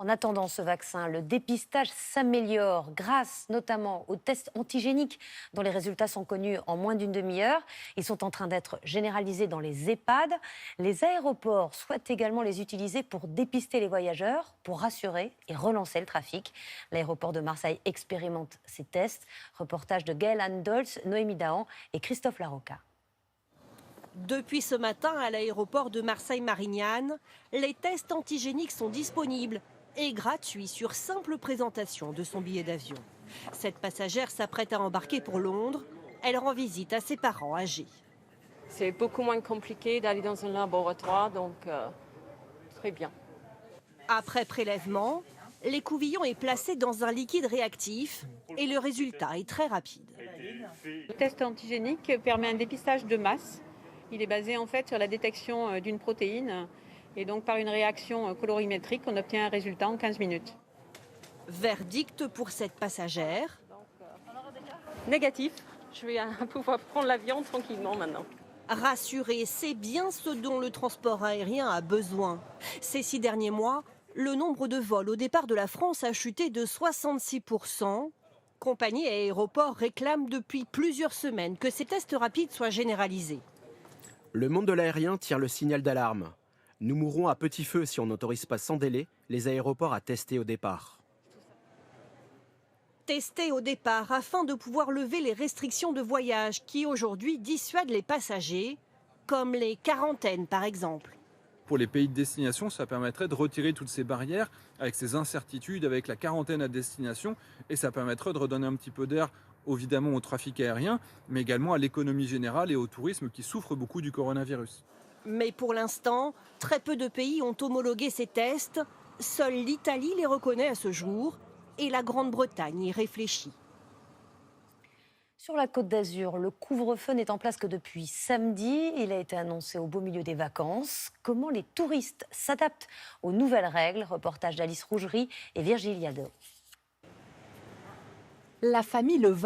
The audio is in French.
En attendant ce vaccin, le dépistage s'améliore grâce notamment aux tests antigéniques dont les résultats sont connus en moins d'une demi-heure. Ils sont en train d'être généralisés dans les EHPAD. Les aéroports souhaitent également les utiliser pour dépister les voyageurs, pour rassurer et relancer le trafic. L'aéroport de Marseille expérimente ces tests. Reportage de Gaël Andolz, Noémie Dahan et Christophe Larocca. Depuis ce matin, à l'aéroport de Marseille-Marignane, les tests antigéniques sont disponibles et gratuits sur simple présentation de son billet d'avion. Cette passagère s'apprête à embarquer pour Londres. Elle rend visite à ses parents âgés. C'est beaucoup moins compliqué d'aller dans un laboratoire, donc très bien. Après prélèvement, l'écouvillon est placé dans un liquide réactif et le résultat est très rapide. Le test antigénique permet un dépistage de masse. Il est basé en fait sur la détection d'une protéine et donc par une réaction colorimétrique, on obtient un résultat en 15 minutes. Verdict pour cette passagère. Négatif, je vais pouvoir prendre l'avion tranquillement maintenant. Rassurée, c'est bien ce dont le transport aérien a besoin. Ces 6 derniers mois, le nombre de vols au départ de la France a chuté de 66%. Compagnies et aéroports réclament depuis plusieurs semaines que ces tests rapides soient généralisés. Le monde de l'aérien tire le signal d'alarme. Nous mourrons à petit feu si on n'autorise pas sans délai les aéroports à tester au départ. Tester au départ afin de pouvoir lever les restrictions de voyage qui aujourd'hui dissuadent les passagers, comme les quarantaines par exemple. Pour les pays de destination, ça permettrait de retirer toutes ces barrières avec ces incertitudes, avec la quarantaine à destination, et ça permettrait de redonner un petit peu d'air évidemment au trafic aérien, mais également à l'économie générale et au tourisme qui souffre beaucoup du coronavirus. Mais pour l'instant, très peu de pays ont homologué ces tests. Seule l'Italie les reconnaît à ce jour et la Grande-Bretagne y réfléchit. Sur la Côte d'Azur, le couvre-feu n'est en place que depuis samedi. Il a été annoncé au beau milieu des vacances. Comment les touristes s'adaptent aux nouvelles règles? Reportage d'Alice Rougerie et Virgilie Yadot. La famille Le